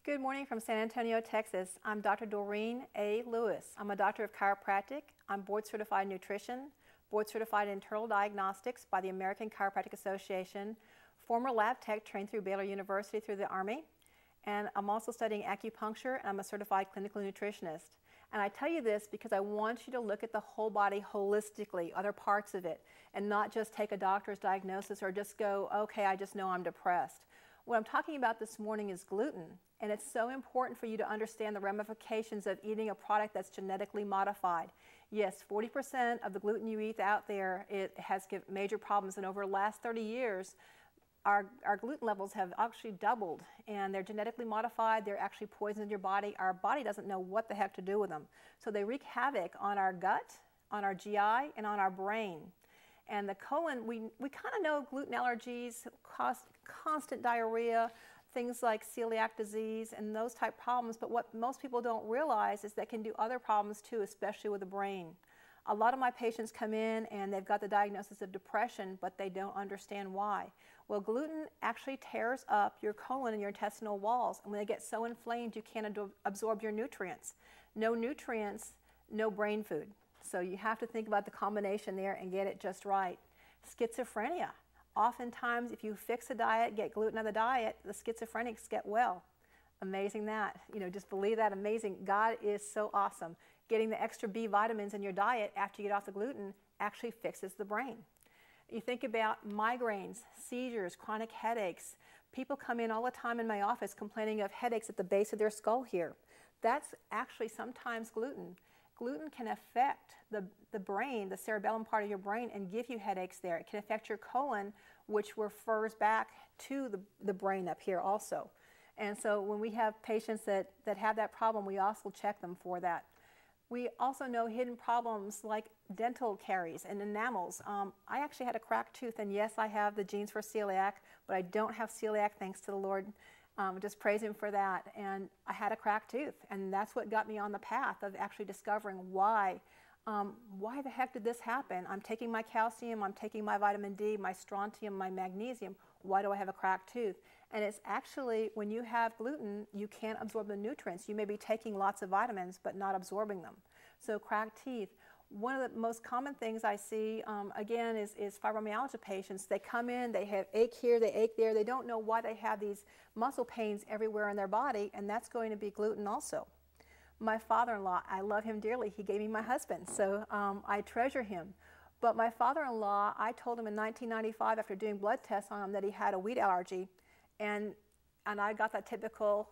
Good morning from San Antonio, Texas. I'm Dr. Doreen A. Lewis. I'm a doctor of chiropractic. I'm board-certified nutrition, board-certified internal diagnostics by the American Chiropractic Association, former lab tech trained through Baylor University through the Army, and I'm also studying acupuncture, and I'm a certified clinical nutritionist. And I tell you this because I want you to look at the whole body holistically, other parts of it, and not just take a doctor's diagnosis or just go, okay, I just know I'm depressed. What I'm talking about this morning is gluten. And it's so important for you to understand the ramifications of eating a product that's genetically modified. Yes, 40% of the gluten you eat out there, it has given major problems. And over the last 30 years, our gluten levels have actually doubled. And they're genetically modified. They're actually poisons in your body. Our body doesn't know what the heck to do with them. So they wreak havoc on our gut, on our GI, and on our brain. And the colon, we kind of know gluten allergies cause constant diarrhea, things like celiac disease and those type problems, but what most people don't realize is that can do other problems too, especially with the brain. A lot of my patients come in and they've got the diagnosis of depression, but they don't understand why. Well, gluten actually tears up your colon and your intestinal walls, and when they get so inflamed you can't absorb your nutrients. No nutrients, no brain food. So you have to think about the combination there and get it just right. Schizophrenia. Oftentimes, if you fix a diet, get gluten out of the diet, the schizophrenics get well. Amazing that. You know, just believe that. Amazing. God is so awesome. Getting the extra B vitamins in your diet after you get off the gluten actually fixes the brain. You think about migraines, seizures, chronic headaches. People come in all the time in my office complaining of headaches at the base of their skull here. That's actually sometimes gluten. Gluten can affect the brain, the cerebellum part of your brain, and give you headaches there. It can affect your colon, which refers back to the brain up here also. And so when we have patients that have that problem, we also check them for that. We also know hidden problems like dental caries and enamels. I actually had a cracked tooth, and yes, I have the genes for celiac, but I don't have celiac, thanks to the Lord. Just praise Him for that. And I had a cracked tooth, and that's what got me on the path of actually discovering why the heck did this happen? I'm taking my calcium, I'm taking my vitamin D, my strontium, my magnesium. Why do I have a cracked tooth? And it's actually, when you have gluten, you can't absorb the nutrients. You may be taking lots of vitamins, but not absorbing them. So cracked teeth. One of the most common things I see, again, is fibromyalgia patients. They come in, they have ache here, they ache there. They don't know why they have these muscle pains everywhere in their body, and that's going to be gluten also. My father-in-law, I love him dearly. He gave me my husband, so I treasure him. But my father-in-law, I told him in 1995 after doing blood tests on him that he had a wheat allergy, and I got that typical,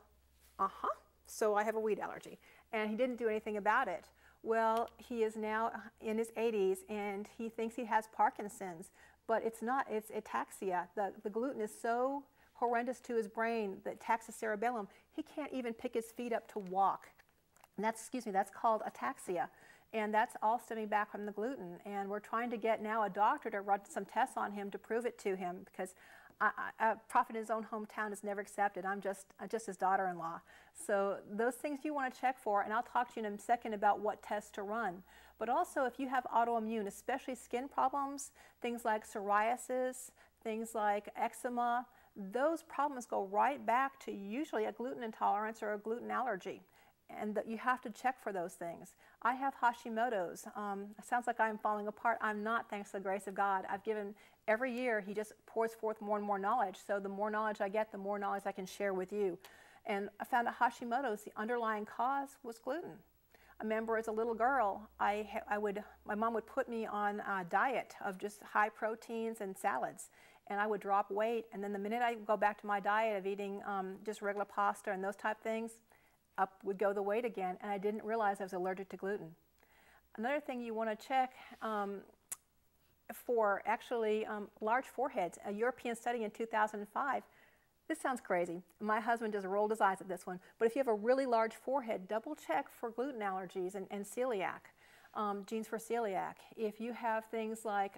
so I have a wheat allergy. And he didn't do anything about it. Well, he is now in his 80s, and he thinks he has Parkinson's, but it's not. It's ataxia. The gluten is so horrendous to his brain that attacks the cerebellum. He can't even pick his feet up to walk. And that's called ataxia. And that's all stemming back from the gluten. And we're trying to get now a doctor to run some tests on him to prove it to him, because a prophet in his own hometown is never accepted. I'm just his daughter-in-law. So those things you want to check for, and I'll talk to you in a second about what tests to run. But also, if you have autoimmune, especially skin problems, things like psoriasis, things like eczema, those problems go right back to usually a gluten intolerance or a gluten allergy. And that you have to check for those things. I have Hashimoto's. It sounds like I'm falling apart. I'm not, thanks to the grace of God. I've given, every year He just pours forth more and more knowledge. So the more knowledge I get, the more knowledge I can share with you. And I found that Hashimoto's, the underlying cause was gluten. I remember as a little girl, my mom would put me on a diet of just high proteins and salads, and I would drop weight. And then the minute I go back to my diet of eating just regular pasta and those type things, up would go the weight again, and I didn't realize I was allergic to gluten. Another thing you want to check for actually large foreheads. A European study in 2005, this sounds crazy. My husband just rolled his eyes at this one, but if you have a really large forehead, double check for gluten allergies and celiac, genes for celiac. If you have things like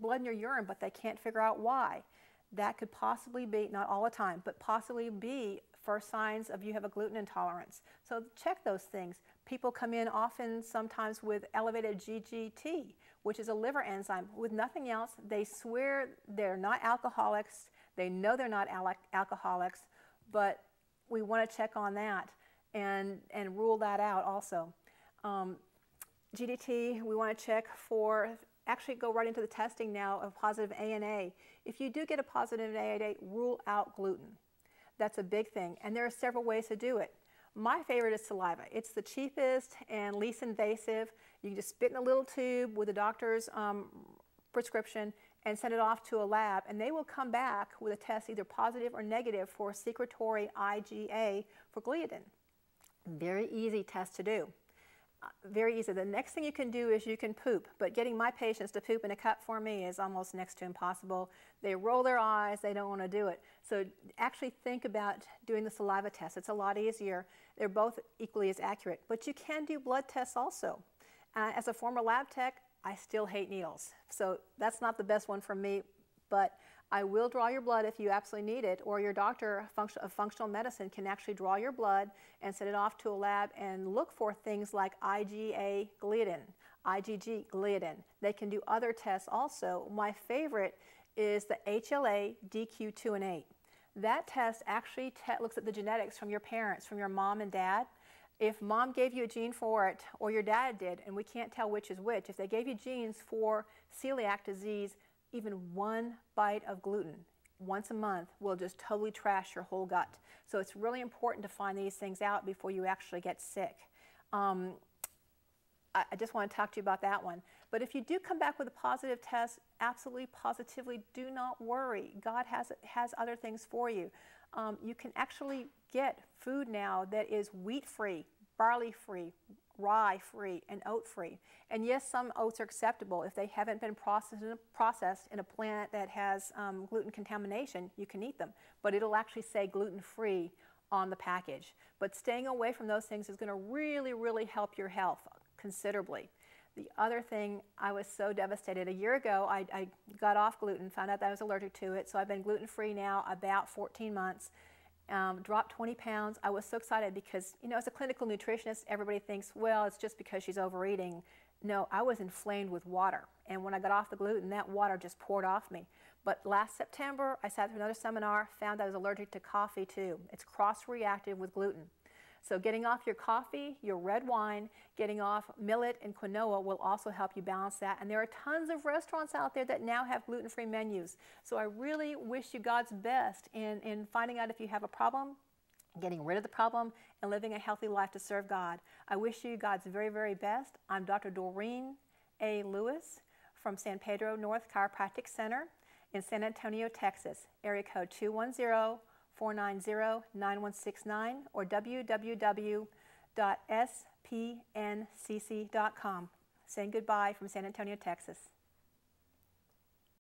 blood in your urine, but they can't figure out why, that could possibly be, not all the time, but possibly be first signs of you have a gluten intolerance. So check those things. People come in often sometimes with elevated GGT, which is a liver enzyme. With nothing else, they swear they're not alcoholics. They know they're not alcoholics, but we want to check on that and rule that out also. GDT, we want to check for, actually go right into the testing now of positive ANA. If you do get a positive ANA, rule out gluten. That's a big thing, and there are several ways to do it. My favorite is saliva. It's the cheapest and least invasive. You can just spit in a little tube with a doctor's prescription and send it off to a lab, and they will come back with a test either positive or negative for secretory IgA for gluten. Very easy test to do. Very easy. The next thing you can do is you can poop, but getting my patients to poop in a cup for me is almost next to impossible. They roll their eyes, they don't want to do it. So actually think about doing the saliva test. It's a lot easier. They're both equally as accurate, but you can do blood tests also. As a former lab tech, I still hate needles, so that's not the best one for me, but I will draw your blood if you absolutely need it, or your doctor of functional medicine can actually draw your blood and send it off to a lab and look for things like IgA gluten, IgG gluten. They can do other tests also. My favorite is the HLA DQ2 and 8. That test actually looks at the genetics from your parents, from your mom and dad. If mom gave you a gene for it, or your dad did, and we can't tell which is which, if they gave you genes for celiac disease, even one bite of gluten once a month will just totally trash your whole gut. So it's really important to find these things out before you actually get sick. I just want to talk to you about that one. But if you do come back with a positive test, absolutely positively do not worry. God has other things for you. You can actually get food now that is wheat-free, barley-free, rye-free, and oat-free. And yes, some oats are acceptable. If they haven't been processed in a plant that has gluten contamination, you can eat them. But it'll actually say gluten-free on the package. But staying away from those things is going to really, really help your health considerably. The other thing, I was so devastated. A year ago, I got off gluten, found out that I was allergic to it, so I've been gluten-free now about 14 months. Dropped 20 pounds. I was so excited because, you know, as a clinical nutritionist, everybody thinks, well, it's just because she's overeating. No, I was inflamed with water. And when I got off the gluten, that water just poured off me. But last September, I sat through another seminar, found I was allergic to coffee too. It's cross-reactive with gluten. So getting off your coffee, your red wine, getting off millet and quinoa will also help you balance that. And there are tons of restaurants out there that now have gluten-free menus. So I really wish you God's best in finding out if you have a problem, getting rid of the problem, and living a healthy life to serve God. I wish you God's very, very best. I'm Dr. Doreen A. Lewis from San Pedro North Chiropractic Center in San Antonio, Texas, area code 210-490-9169 or www.spncc.com. Saying goodbye from San Antonio, Texas.